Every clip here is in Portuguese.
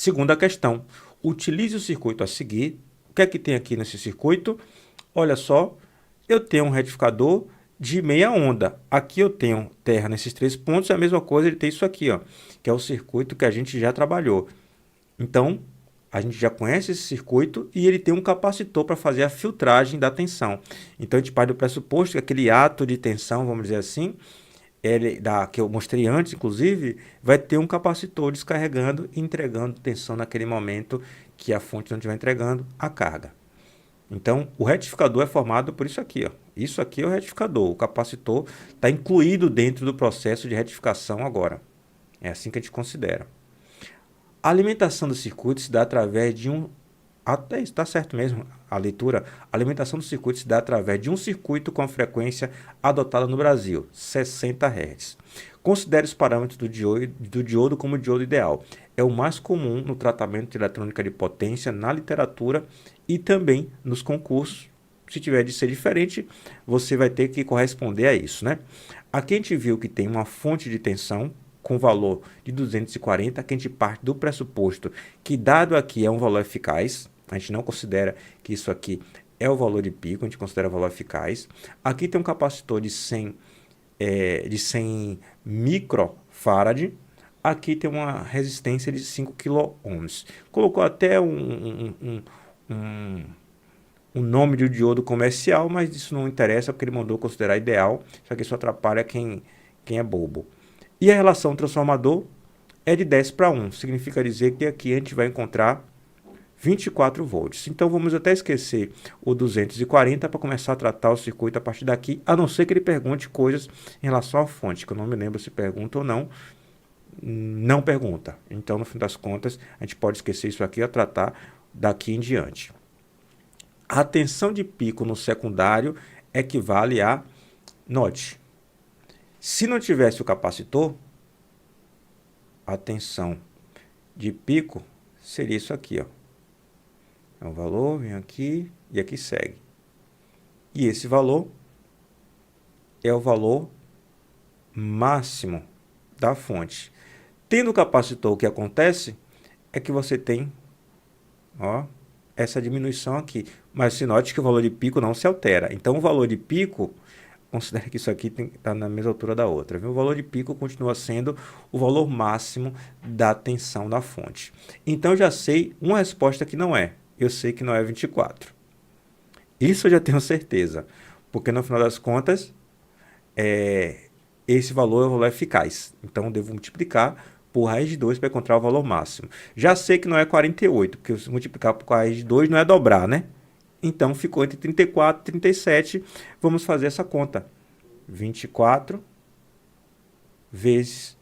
Segunda questão, utilize o circuito a seguir. O que é que tem aqui nesse circuito? Olha só, eu tenho um retificador de meia onda. Aqui eu tenho terra nesses 3 pontos, é a mesma coisa, ele tem isso aqui, ó, que é o circuito que a gente já trabalhou. Então, a gente já conhece esse circuito e ele tem um capacitor para fazer a filtragem da tensão. Então, a gente parte do pressuposto que aquele ato de tensão, vamos dizer assim, que eu mostrei antes, inclusive, vai ter um capacitor descarregando e entregando tensão naquele momento que a fonte não estiver entregando a carga. Então, o retificador é formado por isso aqui, ó. Isso aqui é o retificador. O capacitor está incluído dentro do processo de retificação agora. É assim que a gente considera. A alimentação do circuito se dá através de um... Até está certo mesmo a leitura. A alimentação do circuito se dá através de um circuito com a frequência adotada no Brasil, 60 Hz. Considere os parâmetros do diodo como o diodo ideal. É o mais comum no tratamento de eletrônica de potência na literatura e também nos concursos. Se tiver de ser diferente, você vai ter que corresponder a isso, né? Aqui a gente viu que tem uma fonte de tensão com valor de 240, que a gente parte do pressuposto que dado aqui é um valor eficaz. A gente não considera que isso aqui é o valor de pico, a gente considera o valor eficaz. Aqui tem um capacitor de 100 microfarad. Aqui tem uma resistência de 5 kΩ. Colocou até um nome de diodo comercial, mas isso não interessa porque ele mandou considerar ideal. Só que isso atrapalha quem é bobo. E a relação transformador é de 10:1. Significa dizer que aqui a gente vai encontrar 24 volts. Então vamos até esquecer o 240 para começar a tratar o circuito a partir daqui, a não ser que ele pergunte coisas em relação à fonte, que eu não me lembro se pergunta ou não. Não pergunta. Então, no fim das contas, a gente pode esquecer isso aqui a tratar daqui em diante. A tensão de pico no secundário equivale a... Note, se não tivesse o capacitor, a tensão de pico seria isso aqui, ó. É um valor, vem aqui e aqui segue. E esse valor é o valor máximo da fonte. Tendo o capacitor, o que acontece é que você tem, ó, essa diminuição aqui. Mas se note que o valor de pico não se altera. Então, o valor de pico, considere que isso aqui está na mesma altura da outra, viu? O valor de pico continua sendo o valor máximo da tensão da fonte. Então, eu já sei uma resposta que não é. Eu sei que não é 24. Isso eu já tenho certeza. Porque, no final das contas, esse valor é o valor eficaz. Então, eu devo multiplicar por raiz de 2 para encontrar o valor máximo. Já sei que não é 48, porque se multiplicar por raiz de 2 não é dobrar, né? Então, ficou entre 34 e 37. Vamos fazer essa conta. 24 vezes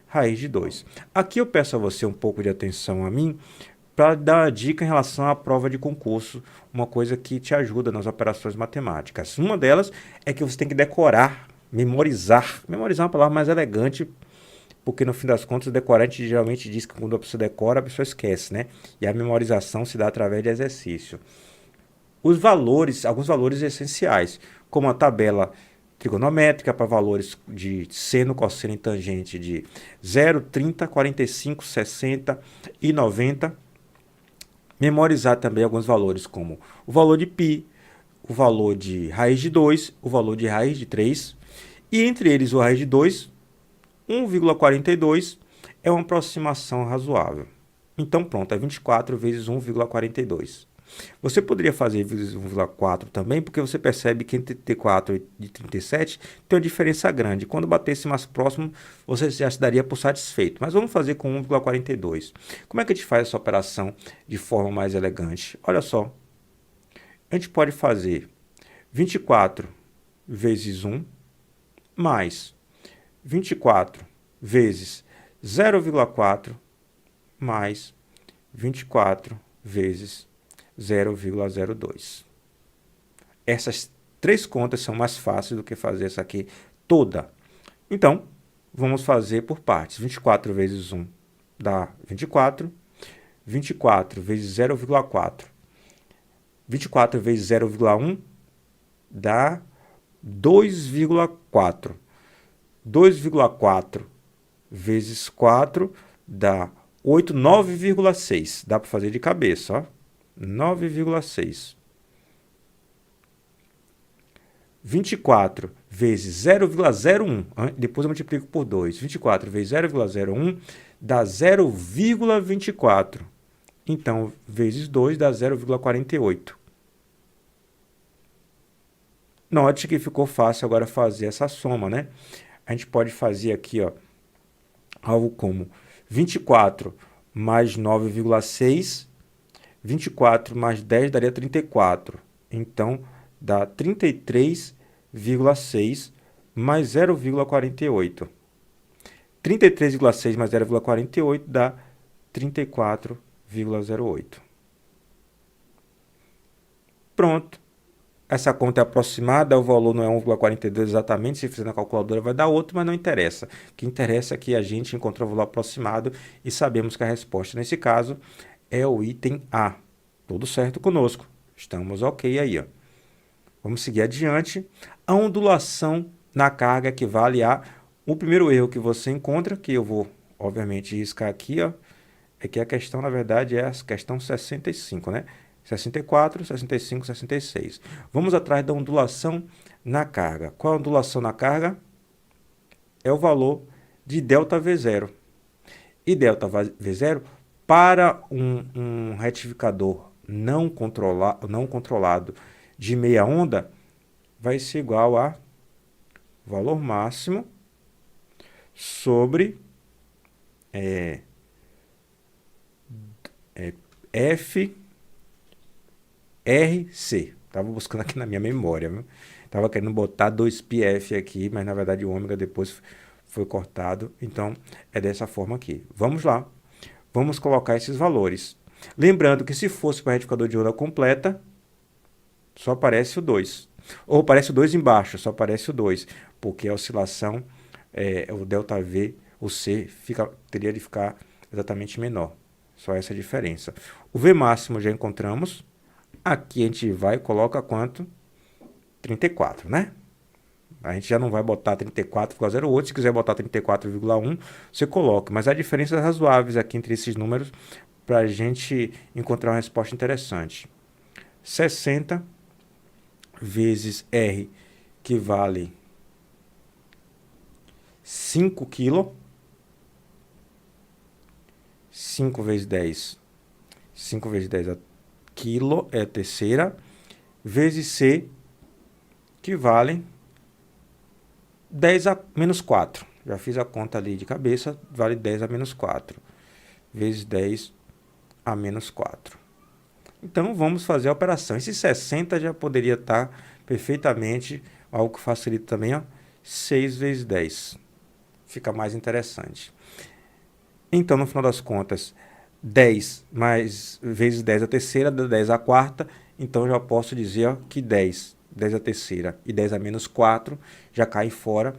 raiz de 2. Aqui eu peço a você um pouco de atenção a mim para dar uma dica em relação à prova de concurso, uma coisa que te ajuda nas operações matemáticas. Uma delas é que você tem que decorar, memorizar. Memorizar é uma palavra mais elegante, porque no fim das contas o decorante geralmente diz que quando a pessoa decora, a pessoa esquece, né? E a memorização se dá através de exercício. Os valores, alguns valores essenciais, como a tabela trigonométrica para valores de seno, cosseno e tangente de 0, 30, 45, 60 e 90. Memorizar também alguns valores como o valor de π, o valor de raiz de 2, o valor de raiz de 3. E entre eles o raiz de 2, 1,42 é uma aproximação razoável. Então pronto, é 24 vezes 1,42. Você poderia fazer vezes 1,4 também, porque você percebe que entre 34 e 37 tem uma diferença grande. Quando batesse mais próximo, você já se daria por satisfeito. Mas vamos fazer com 1,42. Como é que a gente faz essa operação de forma mais elegante? Olha só. A gente pode fazer 24 vezes 1 mais 24 vezes 0,4 mais 24 vezes 0,02. Essas três contas são mais fáceis do que fazer essa aqui toda. Então, vamos fazer por partes. 24 vezes 1 dá 24. 24 vezes 0,4. 24 vezes 0,1 dá 2,4. 2,4 vezes 4 dá 8, 9,6. Dá para fazer de cabeça, ó. 9,6. 24 vezes 0,01. Depois eu multiplico por 2. 24 vezes 0,01 dá 0,24. Então, vezes 2 dá 0,48. Note que ficou fácil agora fazer essa soma, né? A gente pode fazer aqui, ó, algo como 24 mais 9,6. 24 mais 10 daria 34. Então, dá 33,6 mais 0,48. 33,6 mais 0,48 dá 34,08. Pronto. Essa conta é aproximada, o valor não é 1,42 exatamente, se fizer na calculadora vai dar outro, mas não interessa. O que interessa é que a gente encontrou o valor aproximado e sabemos que a resposta, nesse caso, é o item A. Tudo certo conosco. Estamos ok aí, ó. Vamos seguir adiante. A ondulação na carga equivale a... O primeiro erro que você encontra, que eu vou, obviamente, riscar aqui, ó, é que a questão, na verdade, é a questão 65, né? 64, 65, 66. Vamos atrás da ondulação na carga. Qual a ondulação na carga? É o valor de ΔV0. E ΔV0, para um retificador não controlado de meia onda, vai ser igual a valor máximo sobre FRC. Estava buscando aqui na minha memória, viu? Estava querendo botar 2πf aqui, mas na verdade o ômega depois foi cortado. Então, é dessa forma aqui. Vamos lá. Vamos colocar esses valores. Lembrando que se fosse para retificador de onda completa, só aparece o 2. Ou aparece o 2 embaixo, só aparece o 2. Porque a oscilação, o ΔV, o C, teria de ficar exatamente menor. Só essa diferença. O V máximo já encontramos. Aqui a gente vai e coloca quanto? 34, né? A gente já não vai botar 34,08. Se quiser botar 34,1, você coloca. Mas há diferenças razoáveis aqui entre esses números para a gente encontrar uma resposta interessante. 60 vezes R, que vale 5 kg. 5 vezes 10. 5 vezes 10 é quilo, é a terceira. Vezes C, que vale 10 a menos 4. Já fiz a conta ali de cabeça, vale 10 a menos 4. Vezes 10 a menos 4. Então, vamos fazer a operação. Esse 60 já poderia estar perfeitamente, algo que facilita também, ó, 6 vezes 10. Fica mais interessante. Então, no final das contas, 10 vezes 10 a terceira, dá 10 a quarta. Então, já posso dizer, ó, que 10 a terceira e 10 a menos 4 já cai fora.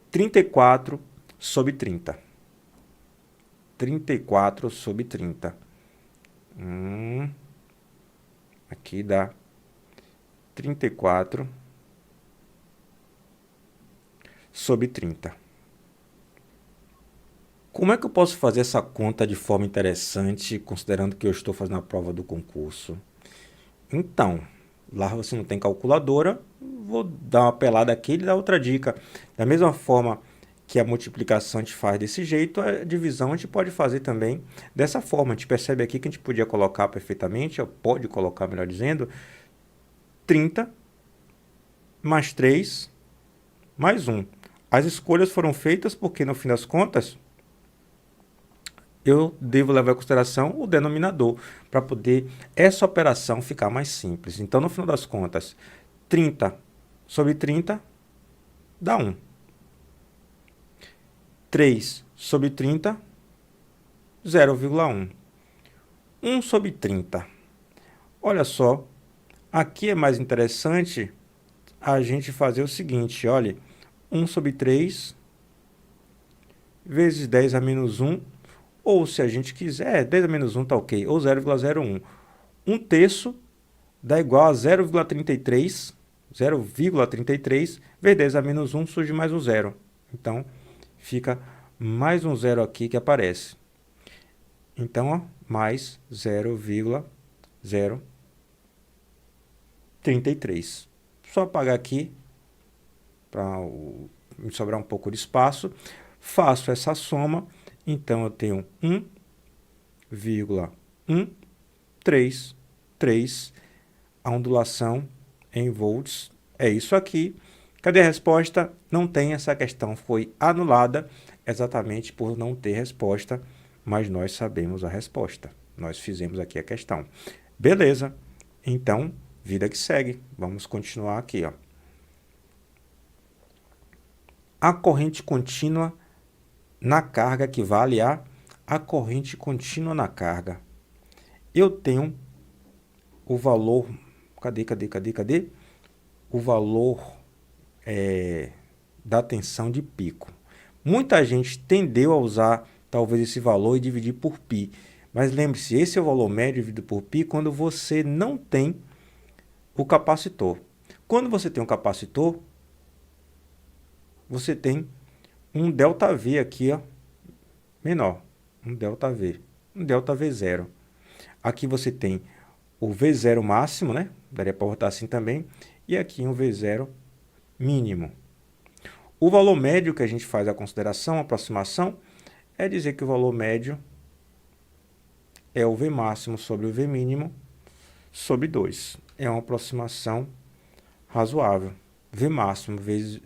34 sobre 30. 34 sobre 30. Aqui dá 34 sobre 30. Como é que eu posso fazer essa conta de forma interessante, considerando que eu estou fazendo a prova do concurso? Então, lá você não tem calculadora, vou dar uma pelada aqui e dar outra dica. Da mesma forma que a multiplicação a gente faz desse jeito, a divisão a gente pode fazer também dessa forma. A gente percebe aqui que a gente podia colocar perfeitamente, ou pode colocar, melhor dizendo, 30 mais 3 mais 1. As escolhas foram feitas porque, no fim das contas, eu devo levar em consideração o denominador para poder essa operação ficar mais simples. Então, no final das contas, 30 sobre 30 dá 1. 3 sobre 30, 0,1. 1 sobre 30. Olha só, aqui é mais interessante a gente fazer o seguinte, olha, 1 sobre 3 vezes 10 a menos 1, ou se a gente quiser, 10 a menos 1 está ok, ou 0,01. 1 terço dá igual a 0,33, 0,33 vezes 10 a menos 1 surge mais um zero. Então, fica mais um zero aqui que aparece. Então, ó, mais 0,033. Só apagar aqui para me sobrar um pouco de espaço. Faço essa soma, então eu tenho 1,133. A ondulação em volts é isso aqui. Cadê a resposta? Não tem, essa questão foi anulada exatamente por não ter resposta, mas nós sabemos a resposta. Nós fizemos aqui a questão. Beleza, então, vida que segue. Vamos continuar aqui, ó. A corrente contínua na carga equivale a corrente contínua na carga. Eu tenho o valor, cadê? O valor da tensão de pico. Muita gente tendeu a usar talvez esse valor e dividir por π. Mas lembre-se, esse é o valor médio dividido por π quando você não tem o capacitor. Quando você tem um capacitor, você tem um ΔV aqui, ó, menor. Um ΔV. Um ΔV0. Aqui você tem o V0 máximo, né? Daria para botar assim também. E aqui um V0 mínimo. O valor médio que a gente faz a consideração, a aproximação, é dizer que o valor médio é o V máximo sobre o V mínimo sobre 2. É uma aproximação razoável. V máximo vezes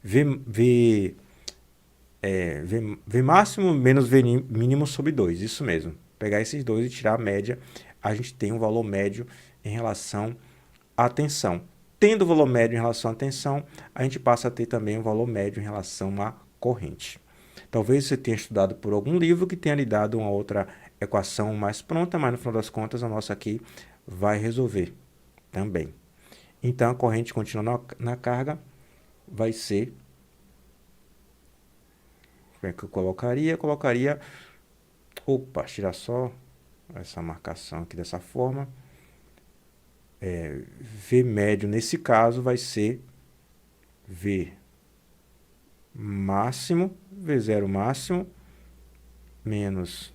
V máximo menos V mínimo sobre 2. Isso mesmo. Pegar esses dois e tirar a média, a gente tem um valor médio em relação à tensão. Tendo o valor médio em relação à tensão, a gente passa a ter também um valor médio em relação à corrente. Talvez você tenha estudado por algum livro que tenha lhe dado uma outra equação mais pronta, mas no final das contas a nossa aqui vai resolver também. Então a corrente contínua na carga vai ser... Como é que eu colocaria? Opa, tirar só essa marcação aqui dessa forma. V médio nesse caso vai ser V máximo, V0 máximo, menos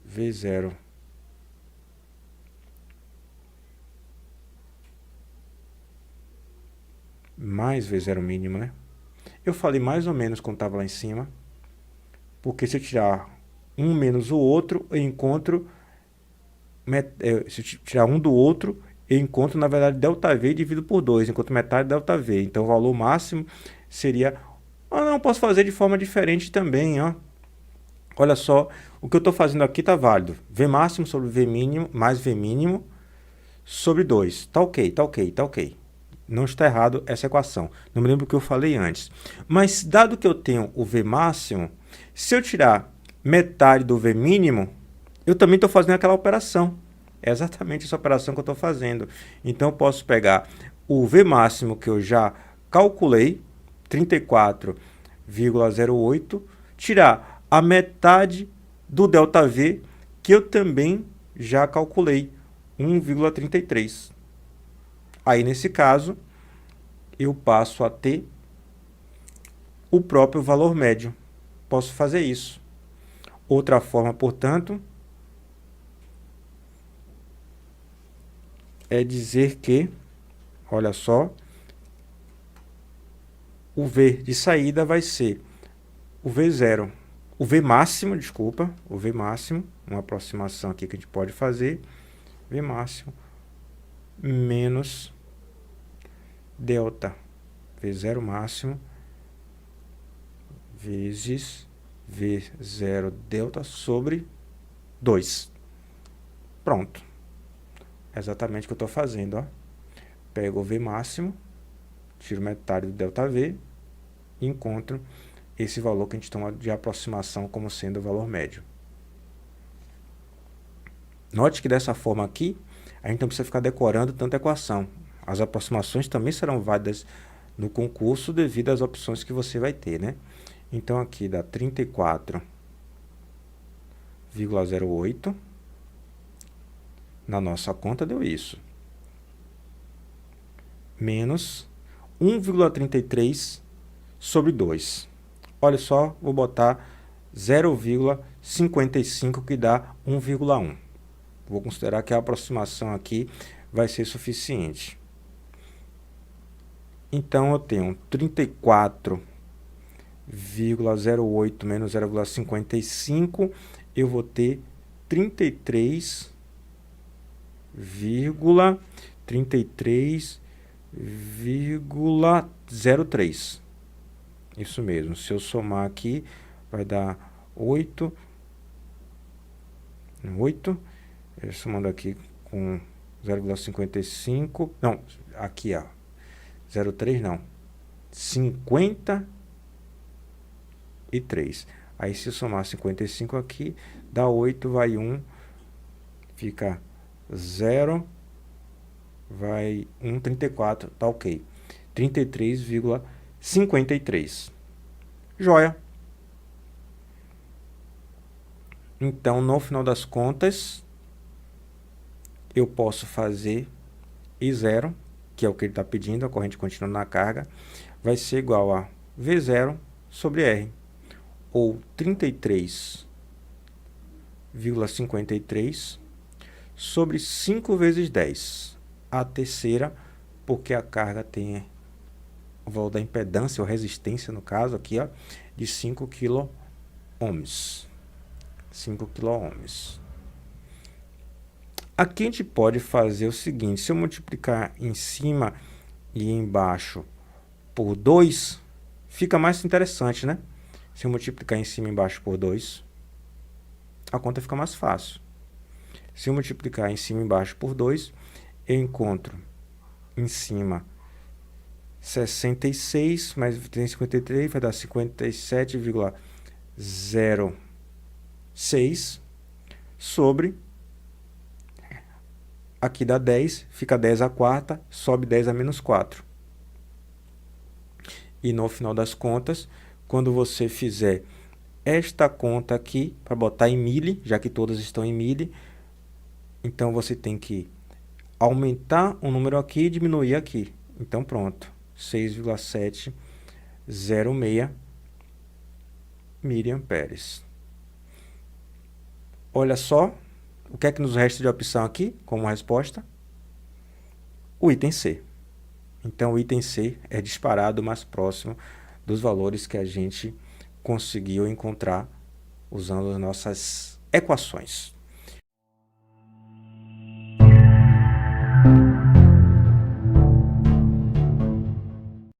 V0 mais V0 mínimo, né? Eu falei mais ou menos quando estava lá em cima, porque se eu tirar um menos o outro, eu encontro... se eu tirar um do outro, eu encontro, na verdade, ΔV dividido por 2, enquanto metade ΔV. Então, o valor máximo seria... não, posso fazer de forma diferente também, ó. Olha só, o que eu estou fazendo aqui está válido. V máximo sobre V mínimo, mais V mínimo, sobre 2. Tá ok. Não está errado essa equação. Não me lembro o que eu falei antes. Mas, dado que eu tenho o V máximo, se eu tirar metade do V mínimo, eu também estou fazendo aquela operação. É exatamente essa operação que eu estou fazendo. Então, eu posso pegar o V máximo que eu já calculei, 34,08, tirar a metade do ΔV, que eu também já calculei, 1,33. Aí, nesse caso, eu passo a ter o próprio valor médio. Posso fazer isso. Outra forma, portanto, é dizer que, olha só, o V de saída vai ser o V0, o V máximo, desculpa, o V máximo, uma aproximação aqui que a gente pode fazer, V máximo menos delta, V0 máximo vezes V0 delta sobre 2. Pronto. É exatamente o que eu estou fazendo, ó. Pego o V máximo, tiro metade do ΔV e encontro esse valor que a gente toma de aproximação como sendo o valor médio. Note que dessa forma aqui, a gente não precisa ficar decorando tanta equação. As aproximações também serão válidas no concurso devido às opções que você vai ter, né? Então, aqui dá 34,08. Na nossa conta deu isso. Menos 1,33 sobre 2. Olha só, vou botar 0,55, que dá 1,1. Vou considerar que a aproximação aqui vai ser suficiente. Então, eu tenho 34,08 menos 0,55, eu vou ter 33,03. Isso mesmo. Se eu somar aqui, vai dar 8. Somando aqui com 0,55. Não, aqui, ó. 0,3 não. 53. Aí, se eu somar 55 aqui, dá 8, vai 1, fica 0, vai 1, 34, tá ok. 33,53. Joia. Então, no final das contas, eu posso fazer I0, que é o que ele está pedindo, a corrente contínua na carga, vai ser igual a V0 sobre R, ou 33,53 sobre 5 vezes 10. A terceira, porque a carga tem o valor da impedância, ou resistência, no caso aqui, ó, de 5 kΩ. 5 kΩ. Aqui a gente pode fazer o seguinte: se eu multiplicar em cima e embaixo por 2, fica mais interessante, né? Se eu multiplicar em cima e embaixo por 2, a conta fica mais fácil. Se eu multiplicar em cima e embaixo por 2, eu encontro em cima 66, mais tem 53, vai dar 57,06 sobre, aqui dá 10, fica 10 a quarta, sobe 10 a menos 4. E no final das contas, quando você fizer esta conta aqui, para botar em mili, já que todas estão em mili, então você tem que aumentar o número aqui e diminuir aqui. Então pronto, 6,706 miliamperes. Olha só, o que é que nos resta de opção aqui como resposta? O item C. Então o item C é disparado mais próximo dos valores que a gente conseguiu encontrar usando as nossas equações.